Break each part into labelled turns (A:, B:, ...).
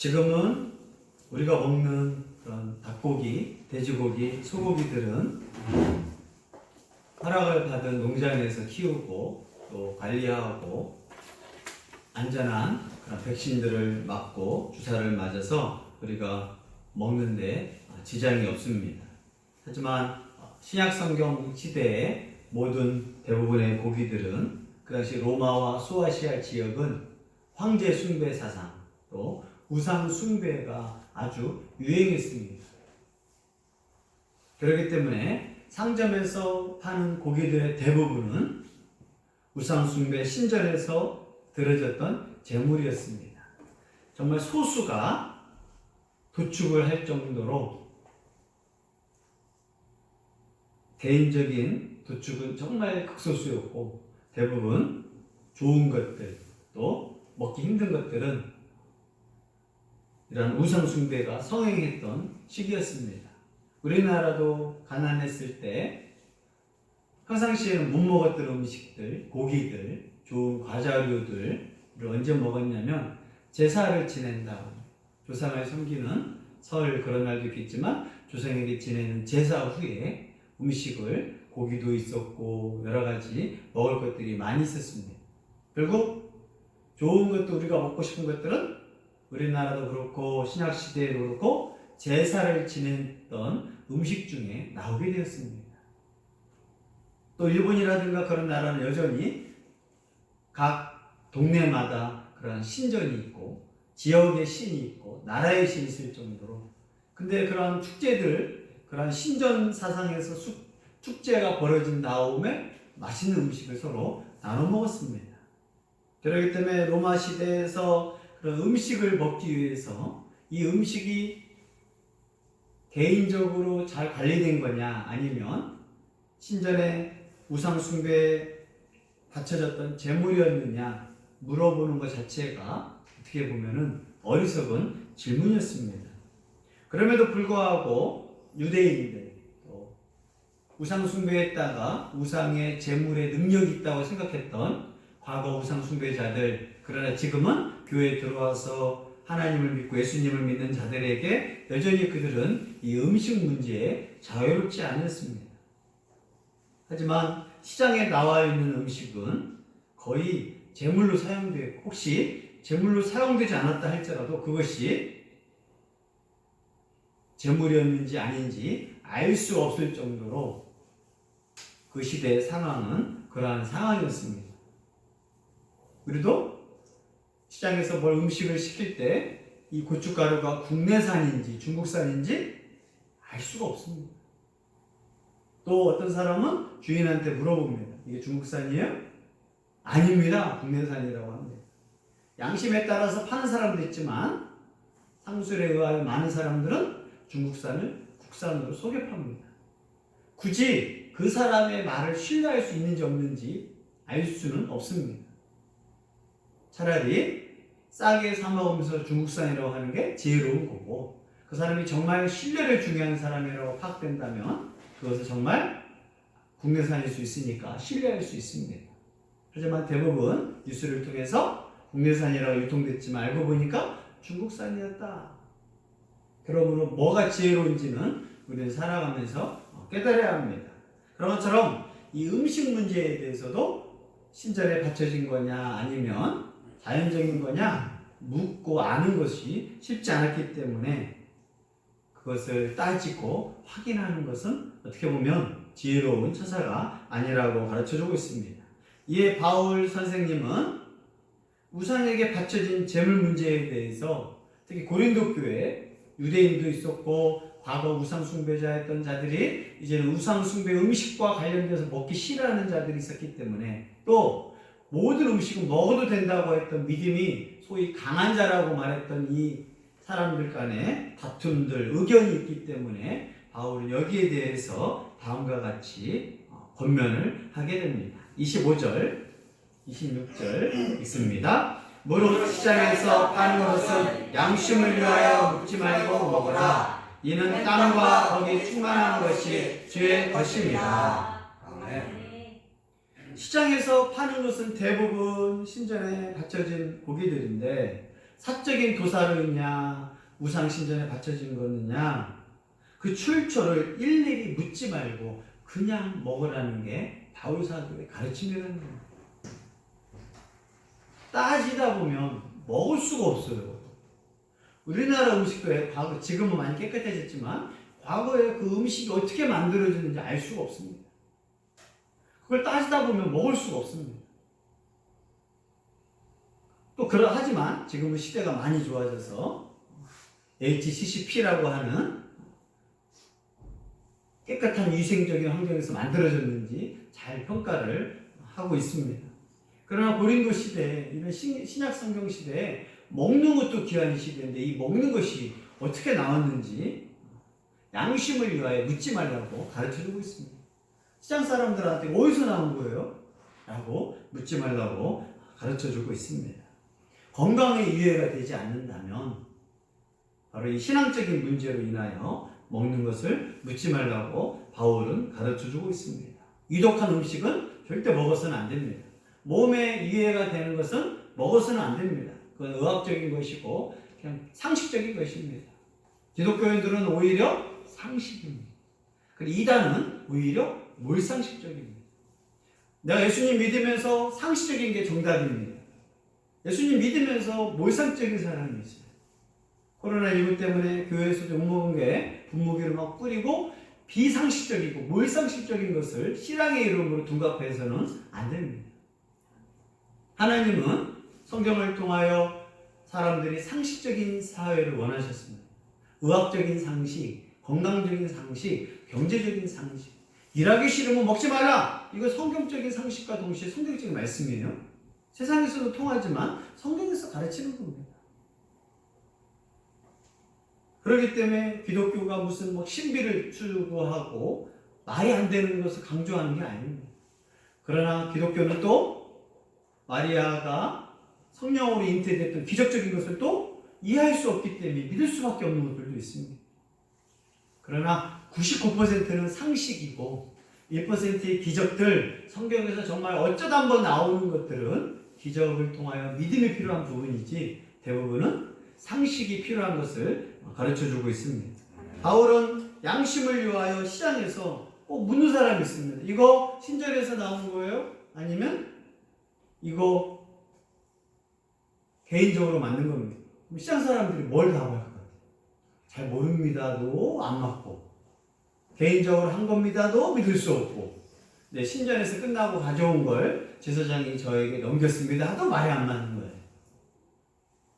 A: 지금은 우리가 먹는 그런 닭고기, 돼지고기, 소고기들은 허락을 받은 농장에서 키우고 또 관리하고 안전한 그런 백신들을 맞고 주사를 맞아서 우리가 먹는데 지장이 없습니다. 하지만 신약성경 시대의 모든 대부분의 고기들은 그 당시 로마와 소아시아 지역은 황제 숭배 사상 또 우상 숭배가 아주 유행했습니다. 그렇기 때문에 상점에서 파는 고기들의 대부분은 우상 숭배 신전에서 들어졌던 제물이었습니다. 정말 소수가 도축을 할 정도로 개인적인 도축은 정말 극소수였고 대부분 좋은 것들 또 먹기 힘든 것들은 이런 우상 숭배가 성행했던 시기였습니다. 우리나라도 가난했을 때 평상시에는 못 먹었던 음식들, 고기들, 좋은 과자류들을 언제 먹었냐면 제사를 지낸다고 조상을 섬기는 설 그런 날도 있겠지만 조상에게 지내는 제사 후에 음식을 고기도 있었고 여러 가지 먹을 것들이 많이 있었습니다. 결국 좋은 것도 우리가 먹고 싶은 것들은 우리나라도 그렇고 신약시대에도 그렇고 제사를 지냈던 음식 중에 나오게 되었습니다. 또 일본이라든가 그런 나라는 여전히 각 동네마다 그런 신전이 있고 지역의 신이 있고 나라의 신이 있을 정도로 근데 그런 축제들 그런 신전 사상에서 축제가 벌어진 다음에 맛있는 음식을 서로 나눠 먹었습니다. 그렇기 때문에 로마 시대에서 그런 음식을 먹기 위해서 이 음식이 개인적으로 잘 관리된 거냐 아니면 신전에 우상 숭배에 바쳐졌던 제물이었느냐 물어보는 것 자체가 어떻게 보면은 어리석은 질문이었습니다. 그럼에도 불구하고 유대인들 또 우상 숭배했다가 우상의 제물에 능력이 있다고 생각했던 과거 우상 숭배자들 그러나 지금은 교회에 들어와서 하나님을 믿고 예수님을 믿는 자들에게 여전히 그들은 이 음식 문제에 자유롭지 않았습니다. 하지만 시장에 나와 있는 음식은 거의 제물로 사용되고 혹시 제물로 사용되지 않았다 할지라도 그것이 제물이었는지 아닌지 알 수 없을 정도로 그 시대의 상황은 그러한 상황이었습니다. 우리도 시장에서 뭘 음식을 시킬 때 이 고춧가루가 국내산인지 중국산인지 알 수가 없습니다. 또 어떤 사람은 주인한테 물어봅니다. 이게 중국산이에요? 아닙니다. 국내산이라고 합니다. 양심에 따라서 파는 사람도 있지만 상술에 의하여 많은 사람들은 중국산을 국산으로 속여 팝니다. 굳이 그 사람의 말을 신뢰할 수 있는지 없는지 알 수는 없습니다. 차라리 싸게 사 먹으면서 중국산이라고 하는 게 지혜로운 거고 그 사람이 정말 신뢰를 중요한 사람이라고 파악된다면 그것은 정말 국내산일 수 있으니까 신뢰할 수 있습니다. 하지만 대부분 뉴스를 통해서 국내산이라고 유통됐지만 알고 보니까 중국산이었다. 그러므로 뭐가 지혜로운지는 우리는 살아가면서 깨달아야 합니다. 그런 것처럼 이 음식 문제에 대해서도 신전에 바쳐진 거냐 아니면 자연적인 거냐 묻고 아는 것이 쉽지 않았기 때문에 그것을 따지고 확인하는 것은 어떻게 보면 지혜로운 처사가 아니라고 가르쳐주고 있습니다. 이에 바울 선생님은 우상에게 바쳐진 제물 문제에 대해서 특히 고린도 교회에 유대인도 있었고 과거 우상 숭배자였던 자들이 이제는 우상 숭배 음식과 관련돼서 먹기 싫어하는 자들이 있었기 때문에 또 모든 음식은 먹어도 된다고 했던 믿음이 소위 강한 자라고 말했던 이 사람들 간에 다툼들, 의견이 있기 때문에 바울은 여기에 대해서 다음과 같이 권면을 하게 됩니다. 25절, 26절 읽습니다. 무릇 시장에서 파는 것은 양심을 위하여 묻지 말고 먹으라. 이는 땅과 거기 충만한 것이 주의 것입니다. 아멘. 시장에서 파는 것은 대부분 신전에 바쳐진 고기들인데 사적인 도사르냐 우상신전에 바쳐진 거느냐 그 출처를 일일이 묻지 말고 그냥 먹으라는 게 바울 사도의 가르침이라는 거예요. 따지다 보면 먹을 수가 없어요. 우리나라 음식도 과거, 지금은 많이 깨끗해졌지만 과거에 그 음식이 어떻게 만들어졌는지 알 수가 없습니다. 그걸 따지다 보면 먹을 수가 없습니다. 또 하지만 지금은 시대가 많이 좋아져서 HCCP라고 하는 깨끗한 위생적인 환경에서 만들어졌는지 잘 평가를 하고 있습니다. 그러나 고린도 시대, 이런 신약 성경 시대에 먹는 것도 귀한 시대인데 이 먹는 것이 어떻게 나왔는지 양심을 위하여 묻지 말라고 가르쳐주고 있습니다. 시장 사람들한테 어디서 나온 거예요? 라고 묻지 말라고 가르쳐주고 있습니다. 건강에 유해가 되지 않는다면 바로 이 신앙적인 문제로 인하여 먹는 것을 묻지 말라고 바울은 가르쳐주고 있습니다. 유독한 음식은 절대 먹어서는 안 됩니다. 몸에 유해가 되는 것은 먹어서는 안 됩니다. 그건 의학적인 것이고 그냥 상식적인 것입니다. 기독교인들은 오히려 상식입니다. 그리고 이단은 오히려 몰상식적입니다. 내가 예수님 믿으면서 상식적인 게 정답입니다. 예수님 믿으면서 몰상적인 사람이 있어요. 코로나19 때문에 교회에서 욕먹은 게 분무기를 막 뿌리고 비상식적이고 몰상식적인 것을 신앙의 이름으로 둔갑해서는 안 됩니다. 하나님은 성경을 통하여 사람들이 상식적인 사회를 원하셨습니다. 의학적인 상식, 건강적인 상식, 경제적인 상식. 일하기 싫으면 먹지 말라. 이거 성경적인 상식과 동시에 성경적인 말씀이에요. 세상에서도 통하지만 성경에서 가르치는 겁니다. 그렇기 때문에 기독교가 무슨 신비를 추구하고 말이 안 되는 것을 강조하는 게 아닙니다. 그러나 기독교는 또 마리아가 성령으로 잉태됐던 기적적인 것을 또 이해할 수 없기 때문에 믿을 수밖에 없는 것들도 있습니다. 그러나 99%는 상식이고 1%의 기적들, 성경에서 정말 어쩌다 한번 나오는 것들은 기적을 통하여 믿음이 필요한 부분이지 대부분은 상식이 필요한 것을 가르쳐주고 있습니다. 바울은 양심을 위하여 시장에서 꼭 묻는 사람이 있습니다. 이거 신전에서 나온 거예요? 아니면 이거 개인적으로 만든 겁니다. 그럼 시장 사람들이 뭘 답할 것 같아요? 잘 모릅니다도 안 맞고 개인적으로 한 겁니다도 믿을 수 없고 네, 신전에서 끝나고 가져온 걸 제사장이 저에게 넘겼습니다 하도 말이 안 맞는 거예요.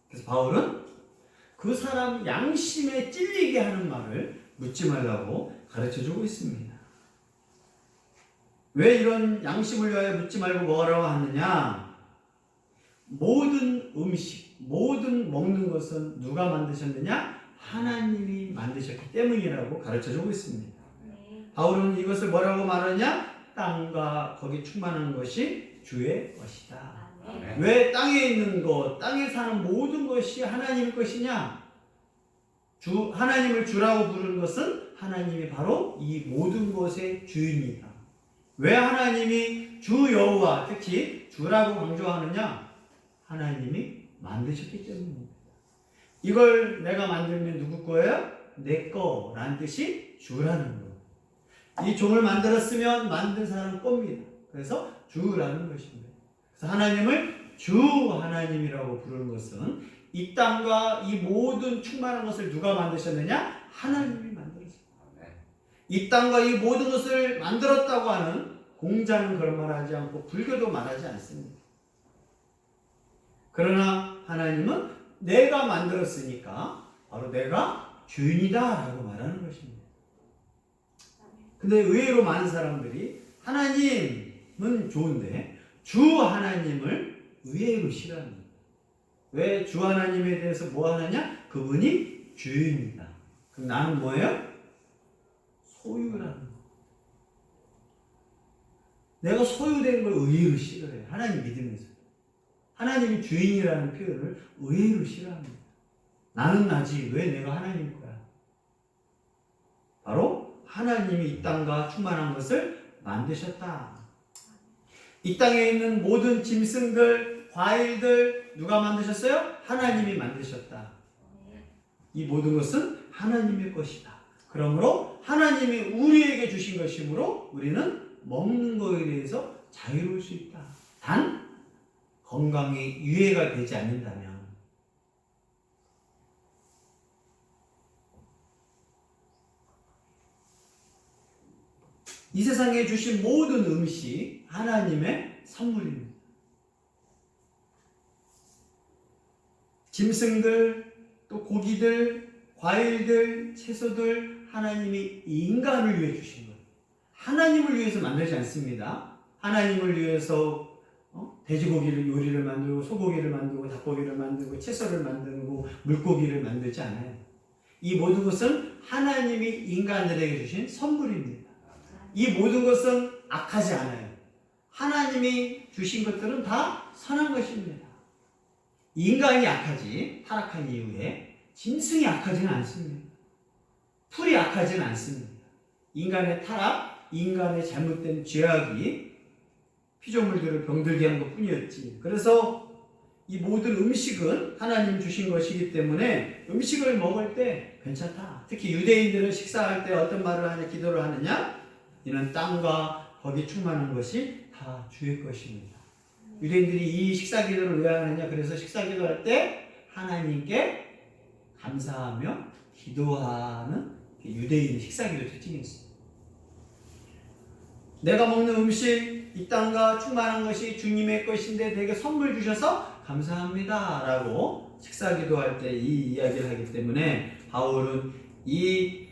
A: 그래서 바울은 그 사람 양심에 찔리게 하는 말을 묻지 말라고 가르쳐주고 있습니다. 왜 이런 양심을 위하여 묻지 말고 먹으라고 하느냐? 모든 음식, 모든 먹는 것은 누가 만드셨느냐? 하나님이 만드셨기 때문이라고 가르쳐주고 있습니다. 바울은 이것을 뭐라고 말하냐? 땅과 거기 충만한 것이 주의 것이다. 왜 땅에 있는 것, 땅에 사는 모든 것이 하나님의 것이냐? 하나님을 주라고 부르는 것은 하나님이 바로 이 모든 것의 주인이다. 왜 하나님이 주 여호와, 특히 주라고 강조하느냐? 하나님이 만드셨기 때문입니다. 이걸 내가 만들면 누구 거예요? 내 거라는 뜻이 주라는 거예요. 이 종을 만들었으면 만든 사람 겁니다. 그래서 주라는 것입니다. 그래서 하나님을 주 하나님이라고 부르는 것은 이 땅과 이 모든 충만한 것을 누가 만드셨느냐? 하나님이 만들었습니다. 이 땅과 이 모든 것을 만들었다고 하는 공자는 그런 말 하지 않고 불교도 말하지 않습니다. 그러나 하나님은 내가 만들었으니까 바로 내가 주인이다 라고 말하는 것입니다. 근데 의외로 많은 사람들이 하나님은 좋은데 주 하나님을 의외로 싫어합니다. 왜 주 하나님에 대해서 뭐 하느냐? 그분이 주인이다. 그럼 나는 뭐예요? 소유라는 거. 내가 소유된 걸 의외로 싫어해요. 하나님 믿으면서. 하나님이 주인이라는 표현을 의외로 싫어합니다. 나는 나지 왜 내가 하나님일 거야? 바로 하나님이 이 땅과 충만한 것을 만드셨다. 이 땅에 있는 모든 짐승들, 과일들, 누가 만드셨어요? 하나님이 만드셨다. 이 모든 것은 하나님의 것이다. 그러므로 하나님이 우리에게 주신 것이므로 우리는 먹는 것에 대해서 자유로울 수 있다. 단 건강에 유해가 되지 않는다면. 이 세상에 주신 모든 음식 하나님의 선물입니다. 짐승들, 또 고기들, 과일들, 채소들 하나님이 인간을 위해 주신 거예요. 하나님을 위해서 만들지 않습니다. 하나님을 위해서 돼지고기를 요리를 만들고 소고기를 만들고 닭고기를 만들고 채소를 만들고 물고기를 만들지 않아요. 이 모든 것은 하나님이 인간들에게 주신 선물입니다. 이 모든 것은 악하지 않아요. 하나님이 주신 것들은 다 선한 것입니다. 인간이 악하지, 타락한 이후에 짐승이 악하지는 않습니다. 풀이 악하지는 않습니다. 인간의 타락, 인간의 잘못된 죄악이 피조물들을 병들게 한 것 뿐이었지. 그래서 이 모든 음식은 하나님 주신 것이기 때문에 음식을 먹을 때 괜찮다. 특히 유대인들은 식사할 때 어떤 말을 하냐, 기도를 하느냐? 이는 땅과 거기 충만한 것이 다 주의 것입니다. 유대인들이 이 식사 기도를 왜 하느냐? 그래서 식사 기도할 때 하나님께 감사하며 기도하는 유대인의 식사 기도 특징이 있습니다. 내가 먹는 음식, 이 땅과 충만한 것이 주님의 것인데 내게 선물 주셔서 감사합니다 라고 식사 기도할 때 이 이야기를 하기 때문에 바울은 이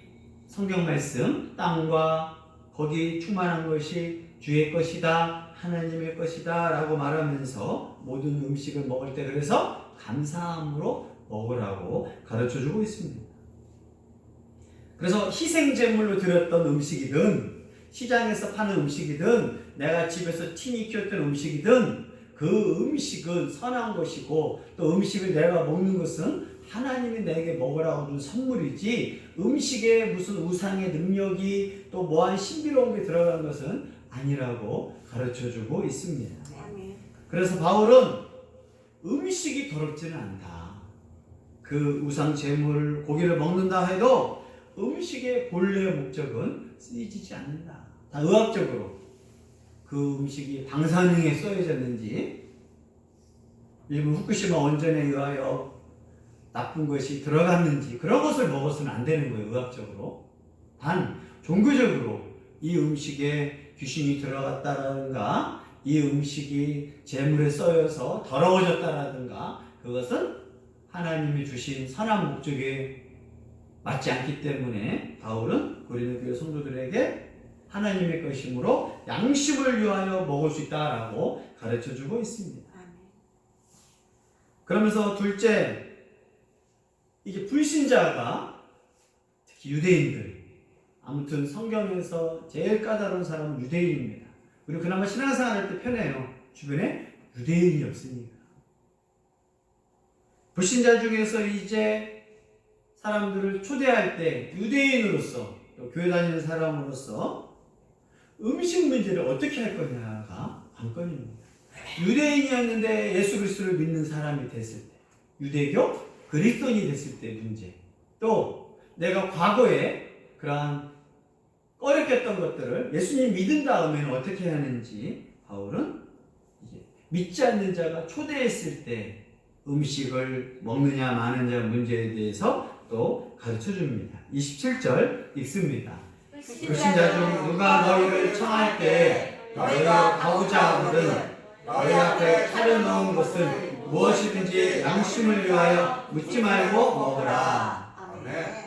A: 성경 말씀, 땅과 거기 충만한 것이 주의 것이다, 하나님의 것이다 라고 말하면서 모든 음식을 먹을 때 그래서 감사함으로 먹으라고 가르쳐주고 있습니다. 그래서 희생제물로 드렸던 음식이든 시장에서 파는 음식이든 내가 집에서 친히 키웠던 음식이든 그 음식은 선한 것이고 또 음식을 내가 먹는 것은 하나님이 내게 먹으라고 준 선물이지 음식에 무슨 우상의 능력이 또 뭐한 신비로운 게 들어간 것은 아니라고 가르쳐주고 있습니다. 그래서 바울은 음식이 더럽지는 않다. 그 우상 제물 고기를 먹는다 해도 음식의 본래의 목적은 쓰이지 않는다. 다 의학적으로 그 음식이 방사능에 쏘여졌는지 일본 후쿠시마 원전에 의하여 나쁜 것이 들어갔는지 그런 것을 먹어서는 안 되는 거예요. 의학적으로. 단 종교적으로 이 음식에 귀신이 들어갔다라든가 이 음식이 재물에 쏘여서 더러워졌다라든가 그것은 하나님이 주신 선한 목적에 맞지 않기 때문에 바울은 고린도 교회 성도들에게 하나님의 것이므로 양심을 위하여 먹을 수 있다라고 가르쳐주고 있습니다. 그러면서 둘째, 이게 불신자가 특히 유대인들, 아무튼 성경에서 제일 까다로운 사람은 유대인입니다. 그리고 그나마 신앙생활 할 때 편해요. 주변에 유대인이 없으니까. 불신자 중에서 이제 사람들을 초대할 때 유대인으로서 또 교회 다니는 사람으로서 음식 문제를 어떻게 할 거냐가 관건입니다. 유대인이었는데 예수 그리스도를 믿는 사람이 됐을 때, 유대교 그리스도인이 됐을 때 문제, 또 내가 과거에 그러한 꺼렸던 것들을 예수님 믿은 다음에는 어떻게 하는지 바울은 이제 믿지 않는 자가 초대했을 때 음식을 먹느냐 마느냐 문제에 대해서 또 가르쳐 줍니다. 27절 읽습니다. 불신자 중 누가 너희를 청할 때 너희가 가고자 하거든 너희 앞에 차려놓은 것은 무엇이든지 양심을 위하여 묻지 말고 먹으라. 아멘.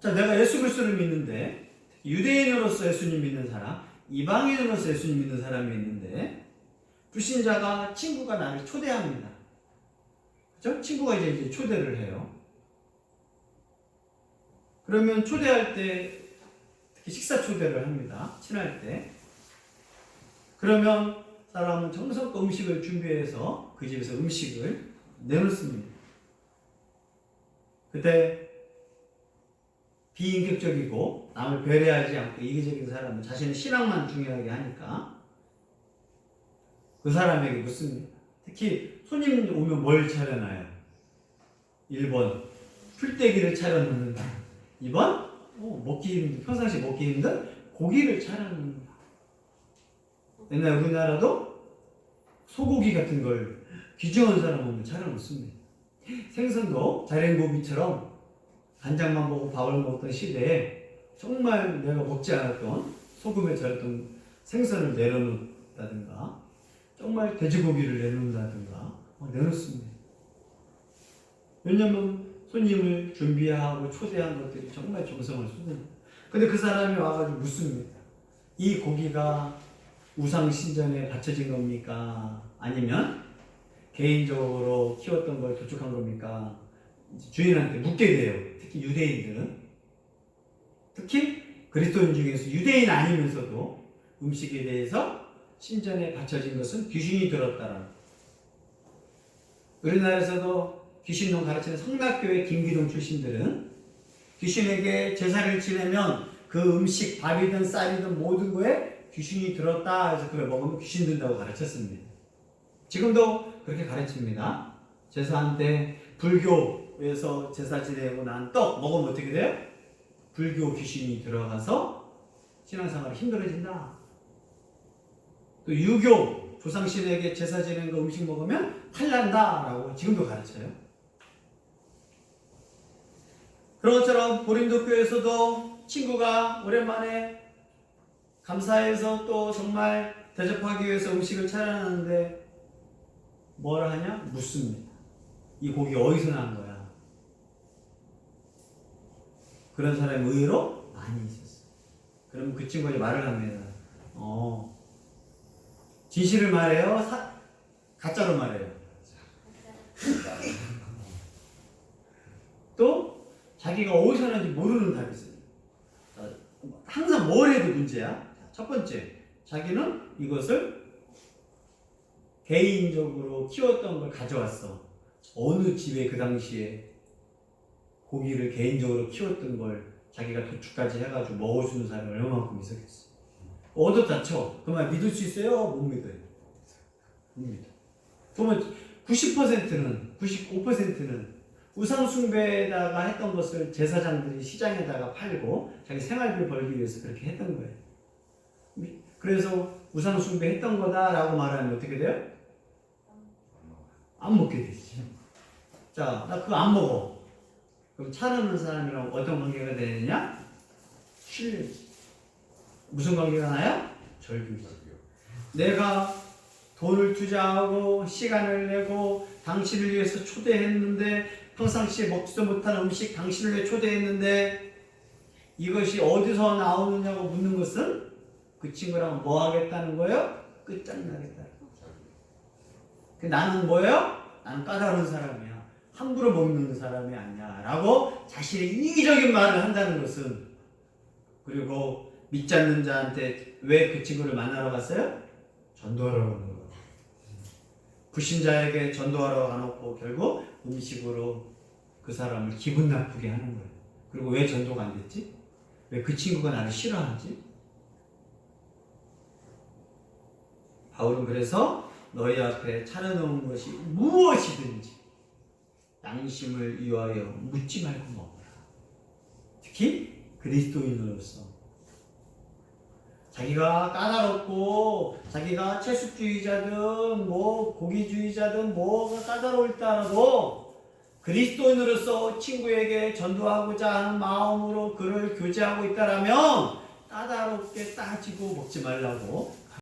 A: 자, 내가 예수 그리스도를 믿는데 유대인으로서 예수님 믿는 사람, 이방인으로서 예수님 믿는 사람이 있는데 불신자가 친구가 나를 초대합니다. 그렇죠? 친구가 이제 초대를 해요. 그러면 초대할 때 특히 식사 초대를 합니다. 친할 때. 그러면 사람은 정성껏 음식을 준비해서 그 집에서 음식을 내놓습니다. 그때 비인격적이고 남을 배려하지 않고 이기적인 사람은 자신의 신앙만 중요하게 하니까 그 사람에게 묻습니다. 특히 손님 오면 뭘 차려놔요? 1번 풀떼기를 차려 놓는다. 2번 평상시 먹기 힘든 고기를 차려 놓는다. 옛날 우리나라도 소고기 같은 걸 귀중한 사람 오면 차려 놓습니다. 생선도 자랭고기처럼 간장만 먹고 밥을 먹던 시대에 정말 내가 먹지 않았던 소금에 절였던 생선을 내려놓는다든가 정말 돼지고기를 내놓는다든가 내놓습니다. 왜냐면 손님을 준비하고 초대한 것들이 정말 정성을 쏟습니다. 근데 그 사람이 와가지고 묻습니다. 이 고기가 우상신전에 바쳐진 겁니까? 아니면 개인적으로 키웠던 걸 도축한 겁니까? 주인한테 묻게 돼요. 특히 유대인들은. 특히 그리스도인 중에서 유대인 아니면서도 음식에 대해서 신전에 바쳐진 것은 귀신이 들었다라는. 우리나라에서도 귀신론 가르치는 성락교회 김기동 출신들은 귀신에게 제사를 지내면 그 음식, 밥이든 쌀이든 모든 거에 귀신이 들었다 해서 그걸 먹으면 귀신 든다고 가르쳤습니다. 지금도 그렇게 가르칩니다. 제사한 때 불교에서 제사 지내고 난 떡 먹으면 어떻게 돼요? 불교 귀신이 들어가서 신앙생활이 힘들어진다. 또 유교 조상신에게 제사 지낸 거 음식 먹으면 탈난다 라고 지금도 가르쳐요. 그런 것처럼 고린도 교회에서도 친구가 오랜만에 감사해서 또 정말 대접하기 위해서 음식을 차려놨는데 뭐라 하냐? 묻습니다. 이 고기 어디서 난 거야? 그런 사람이 의외로 많이 있었어요. 그러면 그 친구가 말을 합니다. 진실을 말해요? 가짜로 말해요? 또 자기가 어디서 났는지 모르는 답이 있어요. 항상 뭘 해도 문제야. 첫 번째, 자기는 이것을 개인적으로 키웠던 걸 가져왔어. 어느 집에 그 당시에 고기를 개인적으로 키웠던 걸 자기가 도축까지 해가지고 먹을 수 있는 사람이 얼마만큼 있었겠어. 얻었다 쳐. 그 말 믿을 수 있어요? 못 믿어요. 못 믿어. 그러면 90%는 95%는 우상숭배에다가 했던 것을 제사장들이 시장에다가 팔고 자기 생활비를 벌기 위해서 그렇게 했던 거예요. 그래서 우상숭배 했던 거다라고 말하면 어떻게 돼요? 안 먹게 되지. 자, 나 그거 안 먹어. 그럼 차르는 사람이랑 어떤 관계가 되느냐? 신뢰. 무슨 관계가 나요? 절규지. 내가 돈을 투자하고 시간을 내고 당신을 위해서 초대했는데 평상시에 먹지도 못한 음식 당신을 위해 초대했는데 이것이 어디서 나오느냐고 묻는 것은 그 친구랑 뭐 하겠다는 거예요? 끝장나겠다. 나는 뭐예요? 나는 까다로운 사람이야. 함부로 먹는 사람이 아니야. 라고 자신의 이기적인 말을 한다는 것은, 그리고 믿지 않는 자한테 왜 그 친구를 만나러 갔어요? 전도하러 가는 거예요. 불신자에게 전도하러 가놓고 결국 음식으로 그 사람을 기분 나쁘게 하는 거예요. 그리고 왜 전도가 안 됐지? 왜 그 친구가 나를 싫어하지? 바울은 그래서 너희 앞에 차려놓은 것이 무엇이든지 양심을 위하여 묻지 말고 먹어라. 특히 그리스도인으로서 자기가 까다롭고 자기가 채식주의자든 뭐 고기주의자든 뭐가 까다로울 따라도 그리스도인으로서 친구에게 전도하고자 하는 마음으로 그를 교제하고 있다라면 까다롭게 따지고 먹지 말라고